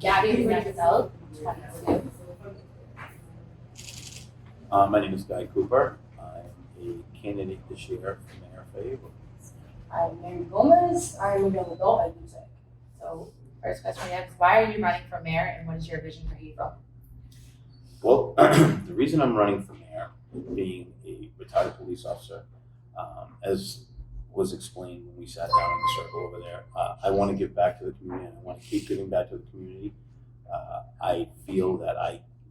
Gabby Randall. My name is Guy Cooper. I'm a candidate this year for mayor for Haverhill. I'm Mary Gomez. I'm a young adult at UTEC. So first question we have is, why are you running for mayor and what is your vision for Haverhill? Well, the reason I'm running for mayor, being a retired police officer, as was explained when we sat down in the circle over there, I want to give back to the community and I want to keep giving back to the community. I feel that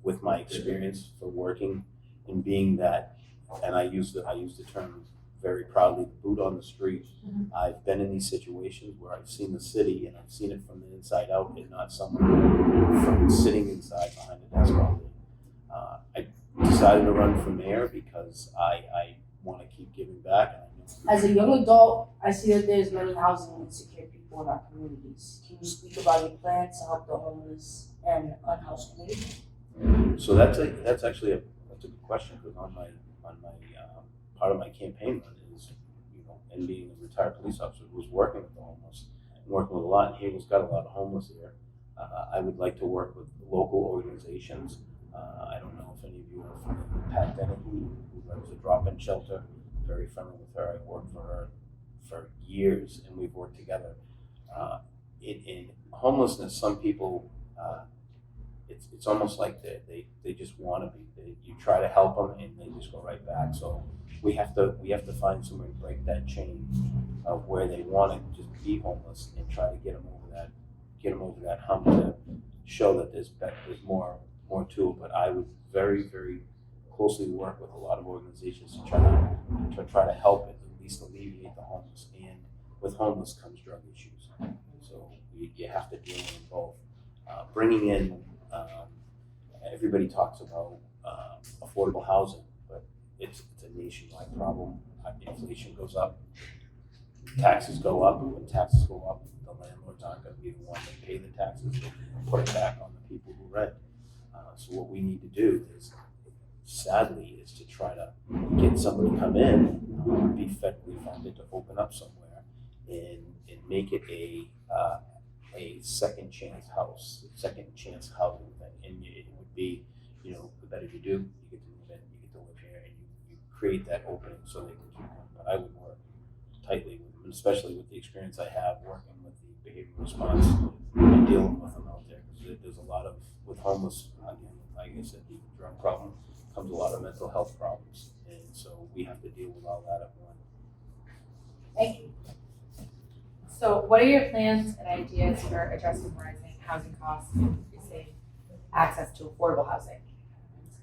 with my experience for working and being that, and I use the term very proudly, the boot on the street. Mhm. I've been in these situations where I've seen the city and I've seen it from the inside out and not someone from sitting inside behind a desk all day. I decided to run for mayor because I want to keep giving back. As a young adult, I see that there's many housing insecure people in our communities. Can you speak about your plans to help the homeless and unhoused community? So that's actually a good question, because on my part of my campaign run is, and being a retired police officer who was working with the homeless and working with a lot, and Haverhill's got a lot of homeless here. I would like to work with local organizations. I don't know if any of you are familiar with Pat Dennehy, who runs a drop-in shelter. Very friendly with her. I worked for her for years, and we've worked together. In homelessness, some people, it's almost like they just want to be. You try to help them, and they just go right back. So we have to find somewhere to break that chain of where they want to just be homeless and try to get them over that hump to show that there's more to it. But I would very, very closely work with a lot of organizations to try to help at least alleviate the homeless. And with homeless comes drug issues. So you have to deal with them both. Bringing in, everybody talks about affordable housing, but it's a nationwide problem. Inflation goes up, taxes go up. When taxes go up, the landlords aren't going to be the one that pay the taxes. They put it back on the people who rent. So what we need to do is, sadly, is to try to get somebody to come in, be federally funded to open up somewhere, and make it a second chance housing thing. And it would be, the better you do, you get to move in, you get to live here, and you create that opening so they can keep going. But I would work tightly with them, especially with the experience I have working with the behavioral response and dealing with them out there. Because there's a lot of, with homeless, again, like I said, the drug problem, comes a lot of mental health problems. And so we have to deal with all that at once. Thank you. So what are your plans and ideas for addressing rising housing costs and increasing access to affordable housing?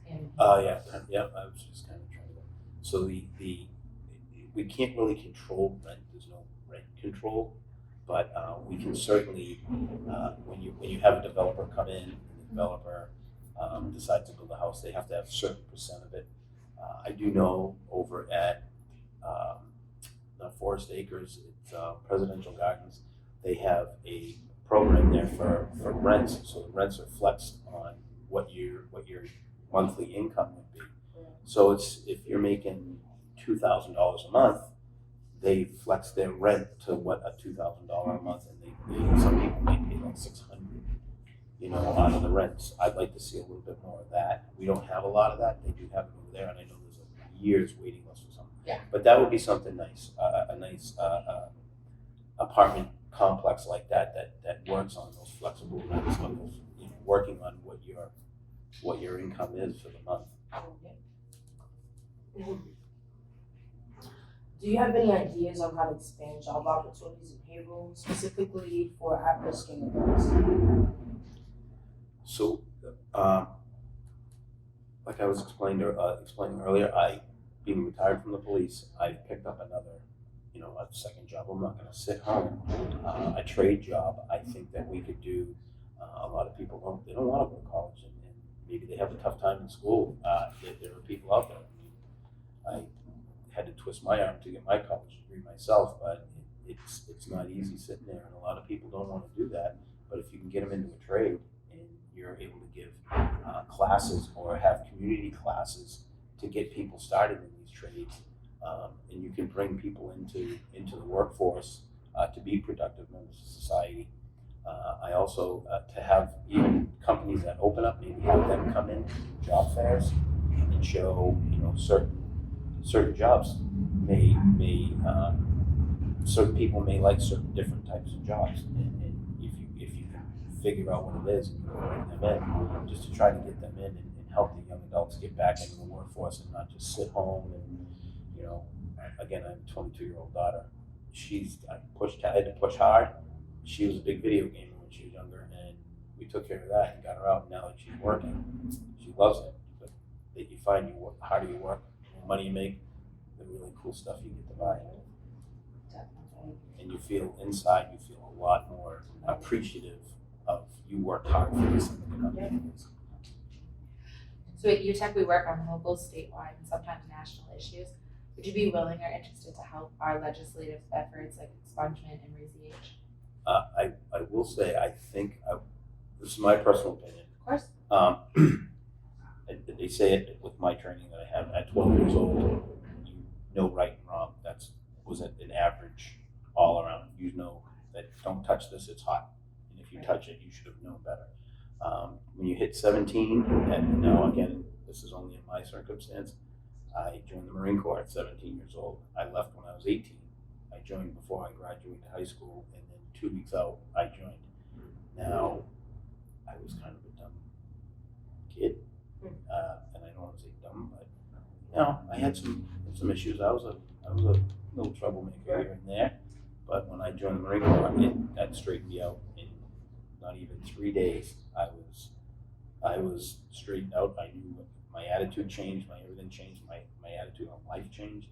Yeah, I was just kind of trying to. So we can't really control rent. There's no rent control, but we can certainly, when you have a developer come in, and the developer decides to build a house, they have to have a certain percent of it. I do know over at the Forest Acres, it's Presidential Gardens, they have a program there for rents. So the rents are flexed on what your monthly income would be. So it's, if you're making $2,000 a month, they flex their rent to what a $2,000 a month, and they some people may pay like $600, out of the rents. I'd like to see a little bit more of that. We don't have a lot of that. They do have it over there, and I know there's a year's waiting list or something. Yeah. But that would be something nice, a nice apartment complex like that works on those flexible rents, on those, working on what your income is for the month. Do you have any ideas on how to expand job opportunities in Haverhill, specifically for at-risk immigrants? So, like I was explaining earlier, being retired from the police, I picked up another, a second job. I'm not going to sit home. A trade job. I think that we could do. A lot of people don't want to go to college, and maybe they have a tough time in school. There are people out there. I had to twist my arm to get my college degree myself, but it's not easy sitting there, and a lot of people don't want to do that. But if you can get them into a trade, and you're able to give classes or have community classes to get people started in these trades, and you can bring people into the workforce to be productive members of society, I also, to have even companies that open up, maybe have them come in job fairs and show, certain jobs certain people may like certain different types of jobs. And if you can figure out what it is and you can bring them in, just to try to get them in and help the young adults get back into the workforce and not just sit home and, again, I have a 22-year-old daughter. I had to push hard. She was a big video gamer when she was younger, and we took care of that and got her out. Now that she's working, she loves it. But that you find the harder you work, the money you make, the really cool stuff you get to buy. Definitely. And you feel inside, you feel a lot more appreciative of you worked hard for this and the company. So at UTEC, we work on local, statewide, and sometimes national issues. Would you be willing or interested to help our legislative efforts like expungement and raise the age? I will say, I think, this is my personal opinion. Of course. They say it with my training that I have at 12 years old, you know right and wrong. Was an average all around. You know that don't touch this, it's hot. And if you touch it, you should have known better. When you hit 17, and now again, this is only in my circumstance, I joined the Marine Corps at 17 years old. I left when I was 18. I joined before I graduated high school, and then 2 weeks out, I joined. Now, I was kind of a dumb kid, and I don't want to say dumb, but I had some issues. I was a little troublemaker here and there, but when I joined the Marine Corps, that straightened me out. In not even 3 days, I was straightened out. I knew my attitude changed, my everything changed, my attitude on life changed.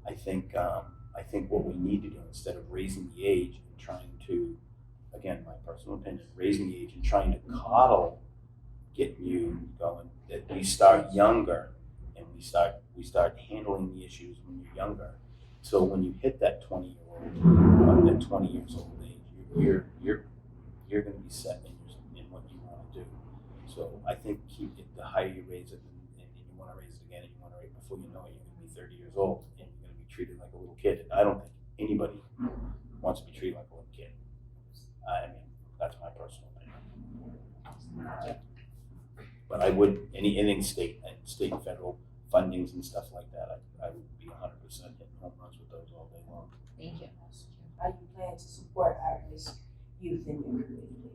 I think what we need to do, instead of raising the age and trying to, again, my personal opinion, raising the age and trying to coddle getting you going, that we start younger and we start handling the issues when you're younger. So when you hit that 20-year-old, that 20 years old age, you're going to be set in what you want to do. So I think the higher you raise it, and you want to raise it again, and you want to raise it before you know it, you're going to be 30 years old and you're going to be treated like a little kid. And I don't think anybody wants to be treated like a little kid. I mean, that's my personal opinion. But I would, anything state and federal fundings and stuff like that, I would be 100% hitting home runs with those all day long. Thank you. How do you plan to support at-risk youth in your community?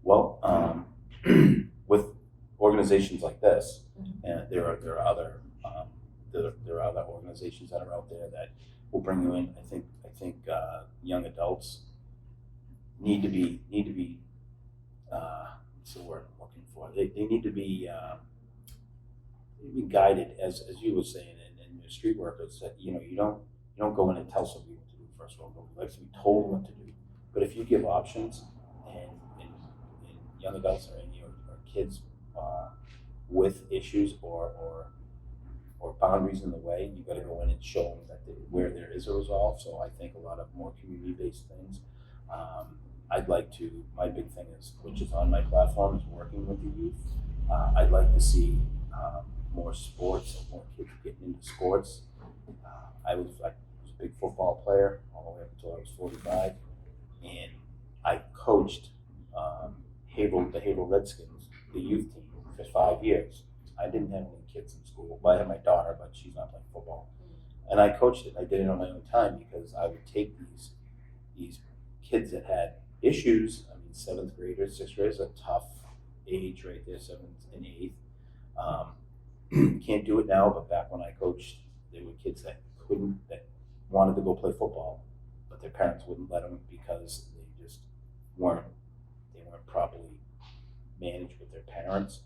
Well, with organizations like this, and there are other organizations that are out there that will bring you in. I think young adults need to be what's the word I'm looking for? They need to be guided, as you were saying, and your street workers, that you don't go in and tell somebody what to do. First of all, nobody likes to be told what to do. But if you give options and young adults or kids with issues or boundaries in the way, you got to go in and show them that where there is a resolve. So I think a lot of more community-based things. My big thing is, which is on my platform, is working with the youth. I'd like to see more sports, more kids getting into sports. I was a big football player all the way up until I was 45, and I coached the Haverhill Redskins, the youth team, for 5 years. I didn't have any kids in school. Well, I had my daughter, but she's not playing football. And I coached it. I did it on my own time because I would take these kids that had issues. I mean, 7th graders, 6th graders, a tough age right there, 7th and 8th. Can't do it now, but back when I coached, there were kids that wanted to go play football, but their parents wouldn't let them because they just weren't properly managed with their parents.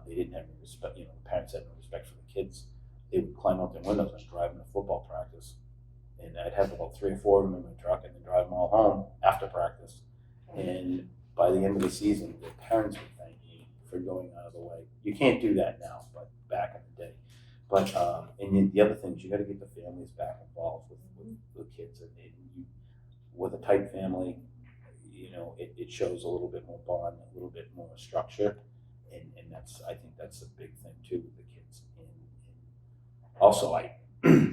They didn't have any respect. The parents had no respect for the kids. They would climb out their windows and drive them to football practice, and I'd have about 3 or 4 of them in my truck and then drive them all home after practice. And by the end of the season, their parents would thank me for going out of the way. You can't do that now, but back in the day. But and the other thing is, you got to get the families back involved with kids. And with a tight family, it shows a little bit more bond, a little bit more structure, and I think that's a big thing too with the kids. And also,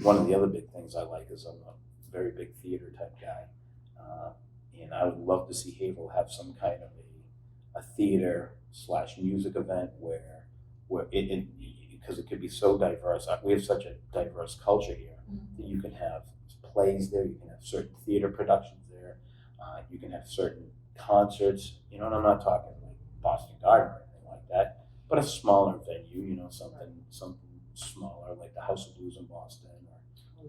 one of the other big things I like is I'm a very big theater type guy, And I would love to see Haverhill have some kind of a theater / music event where it because it could be so diverse. We have such a diverse culture here that you can have plays there, you can have certain theater productions there, you can have certain concerts, and I'm not talking like Boston Garden or anything like that, but a smaller venue, something smaller like the House of Blues in Boston,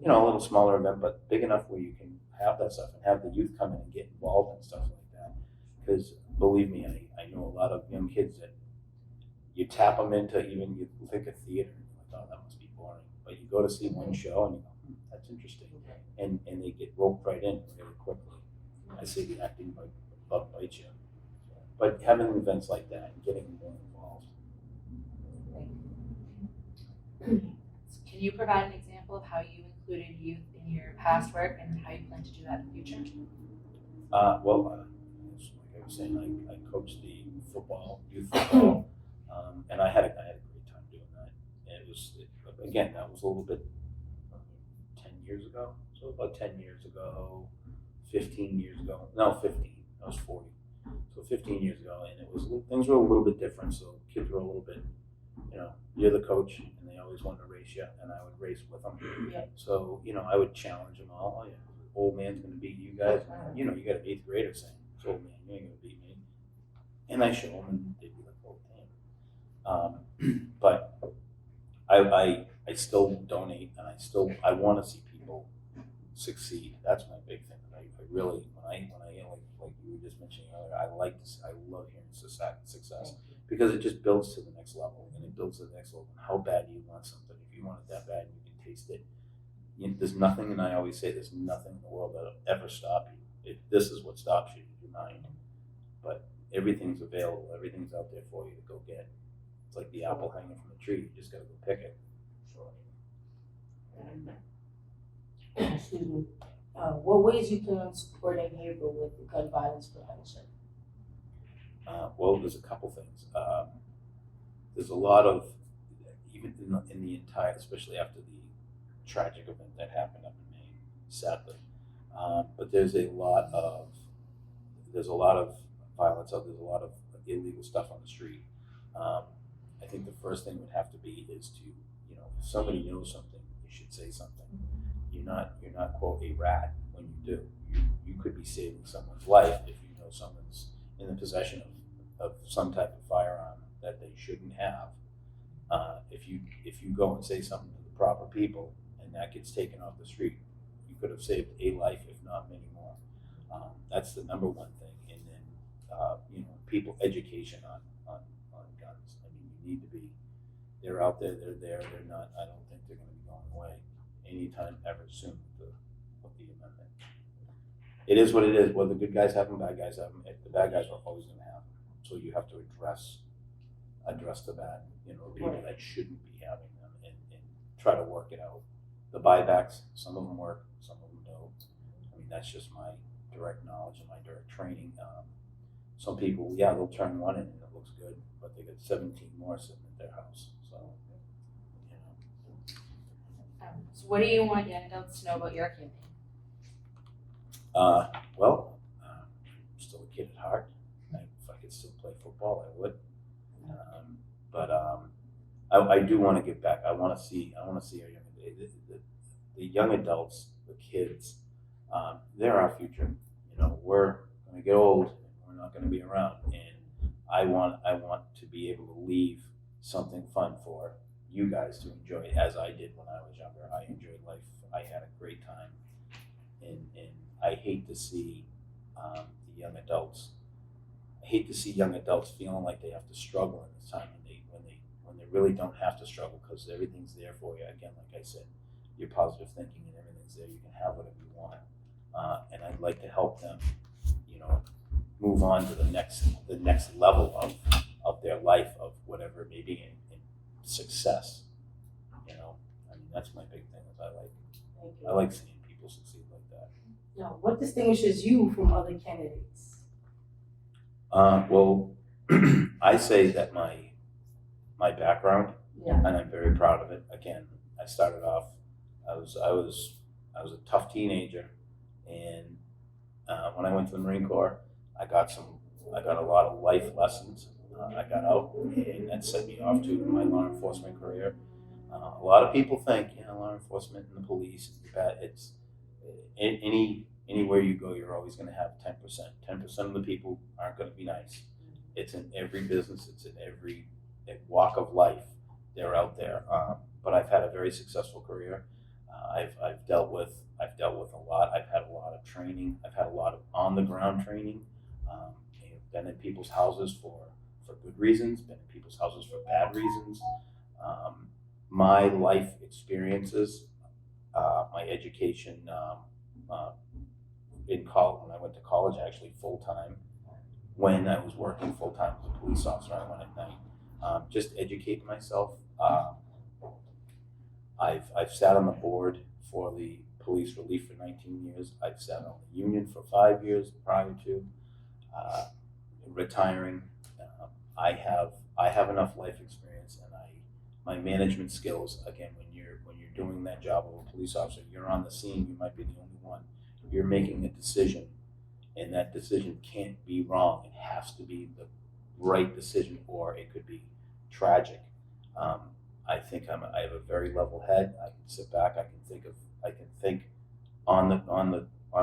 or a little smaller event, but big enough where you can have that stuff and have the youth come in and get involved and stuff like that. Because believe me, I know a lot of young kids that you tap them into, even you think of theater, and you're like, oh, that must be boring. But you go to see one show and you go, that's interesting. And they get roped right in really quickly. I say the acting bites you. But having events like that and getting more involved. Can you provide an example of how you included youth in your past work and how you plan to do that in the future? Like I was saying, I coached the youth football, and I had a great time doing that. And again, that was a little bit 10 years ago. So about 10 years ago, 15 years ago. No, 15. I was 40. So 15 years ago, and things were a little bit different. So kids were a little bit, you're the coach, and they always wanted to race you, and I would race with them. Yeah. So I would challenge them all. Oh, yeah, old man's going to beat you guys. You got an 8th grader saying, "It's old man, you ain't going to beat me." And I show them, and they'd be like, "Oh, damn." But I still donate, and I want to see people succeed. That's my big thing. I really, when I like you were just mentioning earlier, I love hearing success because it just builds to the next level, and it builds to the next level. How bad do you want something? If you want it that bad, you can taste it. There's nothing, and I always say there's nothing in the world that'll ever stop you. This is what stops you, your mind. But everything's available. Everything's out there for you to go get. It's like the apple hanging from the tree. You just got to go pick it. Excuse me. What ways you plan on supporting Haverhill with the gun violence prevention? Well, there's a couple things. There's a lot of, even in the entire, especially after the tragic event that happened up in Maine, sadly. But there's a lot of violence out there. There's a lot of illegal stuff on the street. I think the first thing would have to be is to, if somebody knows something, you should say something. You're not quote a rat when you do. You could be saving someone's life if you know someone's in the possession of some type of firearm that they shouldn't have. If you go and say something to the proper people and that gets taken off the street, you could have saved a life, if not many more. That's the number one thing. And then people education on guns. I mean, you need to be. They're out there. They're there. They're not. I don't think they're going to be going away anytime ever soon with the amendment. It is what it is. Whether good guys have them, bad guys have them. The bad guys are always going to have them. So you have to address the bad, people that shouldn't be having them, and try to work it out. The buybacks, some of them work, some of them don't. I mean, that's just my direct knowledge and my direct training. Some people, they'll turn one in and it looks good, but they got 17 more sitting at their house. So, So what do you want young adults to know about your campaign? I'm still a kid at heart. If I could still play football, I would. I do want to give back. I want to see our the young adults, the kids. They're our future. We're going to get old. And we're not going to be around, and I want to be able to leave something fun for you guys to enjoy, as I did when I was younger. I enjoyed life. I had a great time, and I hate to see the young adults. I hate to see young adults feeling like they have to struggle in this time when they really don't have to struggle, because everything's there for you. Again, like I said, your positive thinking and everything's there. You can have whatever you want, and I'd like to help them, move on to the next level of their life, of whatever it may be, in success. I mean, that's my big thing. Is I like seeing people succeed like that. Now, what distinguishes you from other candidates? Well, I say that my background, Yeah. and I'm very proud of it. Again, I started off. I was a tough teenager, and When I went to the Marine Corps, I got a lot of life lessons. I got out, and that set me off to my law enforcement career. A lot of people think, law enforcement and the police, it's anywhere you go, you're always going to have 10%. 10% of the people aren't going to be nice. It's in every business. It's in every walk of life. They're out there. But I've had a very successful career. I've dealt with a lot. I've had a lot of training. I've had a lot of on the ground training. Been in people's houses for good reasons. Been in people's houses for bad reasons. My life experiences, my education in college, when I went to college, actually full time. When I was working full time as a police officer, I went at night. Just educate myself. I've sat on the board for the police relief for 19 years. I've sat on the union for 5 years prior to retiring. I have enough life experience, and my management skills. Again, when you're doing that job of a police officer, you're on the scene. You might be the only one. You're making a decision, and that decision can't be wrong. It has to be the right decision, or it could be tragic. I think I have a very level head. I can sit back. I can think on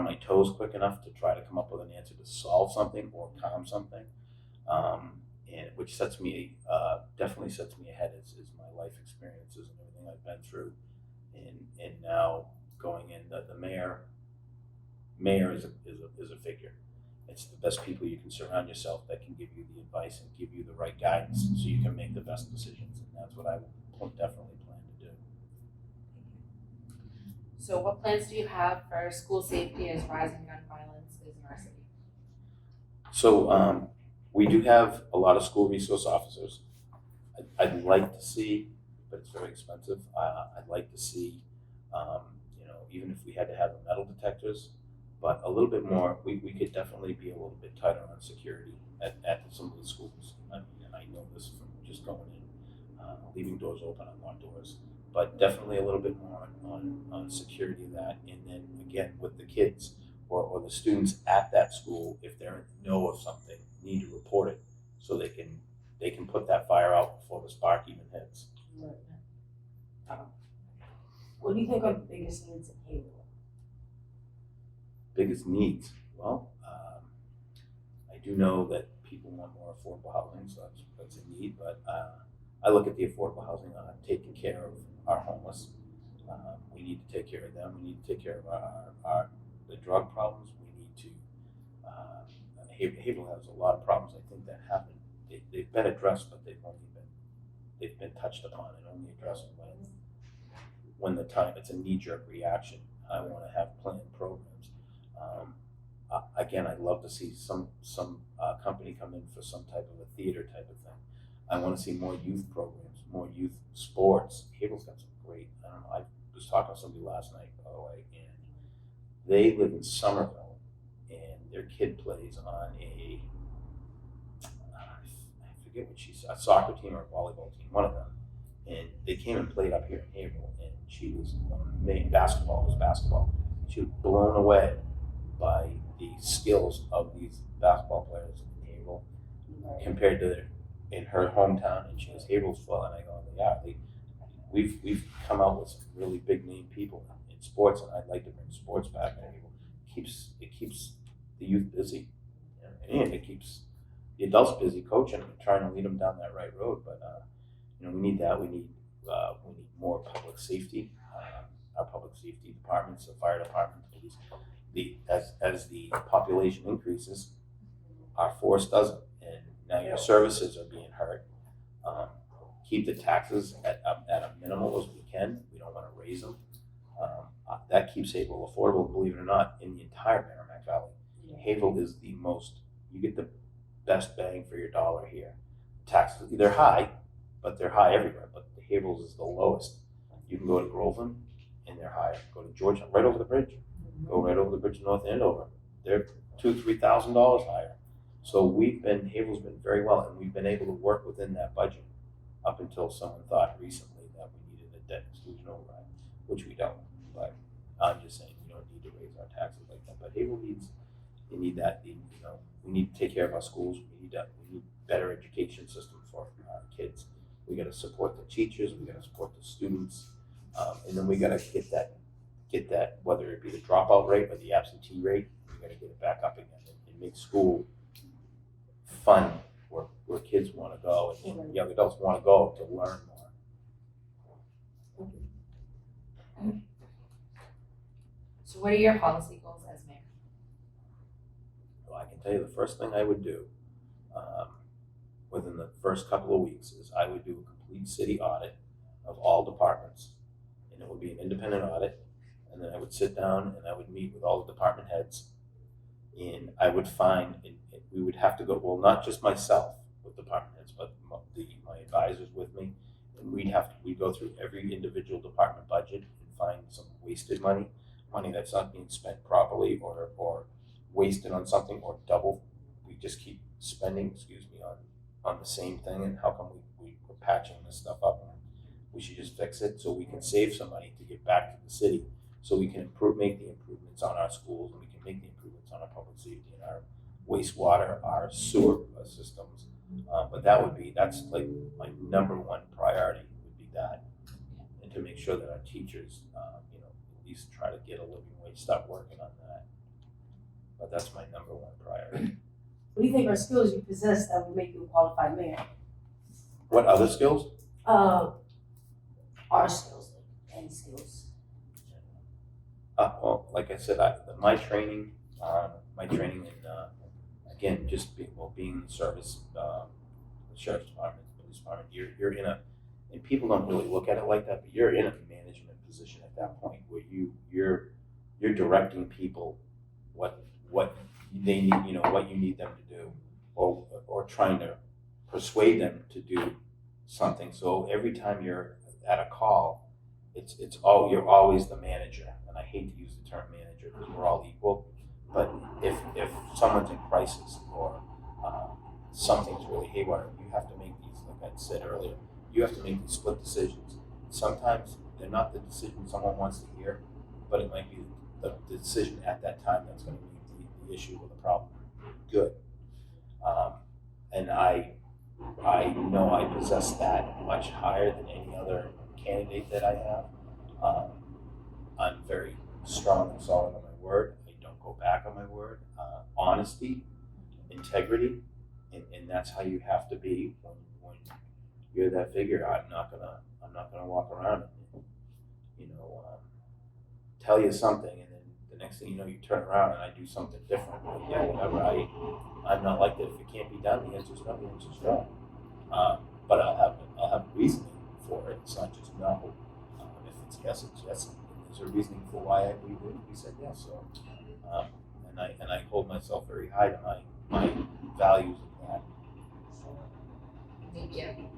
my toes quick enough to try to come up with an answer to solve something or calm something, and which definitely sets me ahead is my life experiences and everything I've been through, and now going in the mayor is a figure. It's the best people you can surround yourself that can give you the advice and give you the right guidance so you can make the best decisions, and that's what I definitely plan to do. So what plans do you have for school safety as rising gun violence is in our city? So we do have a lot of school resource officers. I'd like to see, but it's very expensive. I'd like to see, even if we had to have the metal detectors, but a little bit more. We could definitely be a little bit tighter on security at some of the schools. And I know this from just going in, leaving doors open, unlocked doors, but definitely a little bit more on security of that. And then again, with the kids or the students at that school, if they know of something, need to report it so they can put that fire out before the spark even hits. What do you think are the biggest needs in Haverhill? Biggest needs? Well, I do know that people want more affordable housing, so that's a need. But I look at the affordable housing on taking care of our homeless. We need to take care of them. We need to take care of the drug problems. We need to. Haverhill has a lot of problems. I think that happen. They've been addressed, but they've been touched upon and only addressed when the time. It's a knee-jerk reaction. I want to have planned programs. Again, I'd love to see some company come in for some type of a theater type of thing. I want to see more youth programs, more youth sports. Haverhill's got some great. I was talking to somebody last night, by the way, and they live in Somerville, and their kid plays on I forget what she's a soccer team or a volleyball team, one of them, and they came and played up here in Haverhill, and she was main basketball. She was blown away by the skills of these basketball players in Haverhill compared to in her hometown, and she was Haverhill's full, and I go, yeah, we've come out with some really big name people in sports, and I'd like to bring sports back to Haverhill. It keeps the youth busy, and it keeps the adults busy coaching and trying to lead them down that right road. But we need that. We need more public safety. Our public safety departments, the fire department, the police. As the population increases, our force doesn't, and now your services are being hurt. Keep the taxes at a minimal as we can. We don't want to raise them. That keeps Haverhill affordable. Believe it or not, in the entire Merrimack Valley, Haverhill is the most. You get the best bang for your dollar here. Taxes, they're high, but they're high everywhere. But Haverhill's is the lowest. You can go to Groveland, and they're higher. Go to Georgia, right over the bridge. Go right over the bridge to North Andover. They're $2,000-3,000 higher. So Haverhill's been very well, and we've been able to work within that budget up until someone thought recently that we needed a debt exclusion override, which we don't. But I'm just saying we don't need to raise our taxes like that. But Haverhill needs You need that, you know, we need to take care of our schools, we need better education system for our kids. We gotta support the teachers, we gotta support the students, and then we gotta get that, whether it be the dropout rate or the absentee rate, we gotta get it back up again and make school fun where kids wanna go and young adults wanna go to learn more. So what are your policy goals as mayor? Well, I can tell you the first thing I would do within the first couple of weeks is I would do a complete city audit of all departments. And it would be an independent audit. And then I would sit down and I would meet with all the department heads. And I would find, and we would have to go, well, not just myself with department heads, but my advisors with me. And we'd go through every individual department budget and find some wasted money that's not being spent properly or wasted on something or double. We just keep spending, on the same thing, and how come we're patching this stuff up? And we should just fix it so we can save some money to get back to the city, so we can make the improvements on our schools, and we can make the improvements on our public safety and our wastewater, our sewer systems. But that's like my number one priority would be that, and to make sure that our teachers, at least try to get a living wage, start working on that. But that's my number one priority. What do you think are skills you possess that would make you a qualified mayor? What other skills? Our skills, like any skills. Well, like I said, my training in, again, just being in the service, the sheriff's department, the police department, you're in and people don't really look at it like that, but you're in a management position at that point where you're directing people what they need, what you need them to do, or trying to persuade them to do something. So every time you're at a call, you're always the manager. And I hate to use the term manager because we're all equal. But if someone's in crisis or something's really haywire, you have to make these, like I said earlier, you have to make these split decisions. Sometimes they're not the decision someone wants to hear, but it might be the decision at that time that's going to make the issue or the problem good. And I know I possess that much higher than any other candidate that I have. I'm very strong and solid on my word. I don't go back on my word. Honesty, integrity, and that's how you have to be when you're that figure. I'm not gonna walk around and tell you something, and then the next thing you know, you turn around and I do something different. Like, yeah, whatever. I'm not like that. If it can't be done, the answer's no. The answer's no. But I'll have reasoning for it. It's not just no. If it's yes, it's yes. There's a reasoning for why we said yes. So, and I hold myself very high to my values of that. Thank you.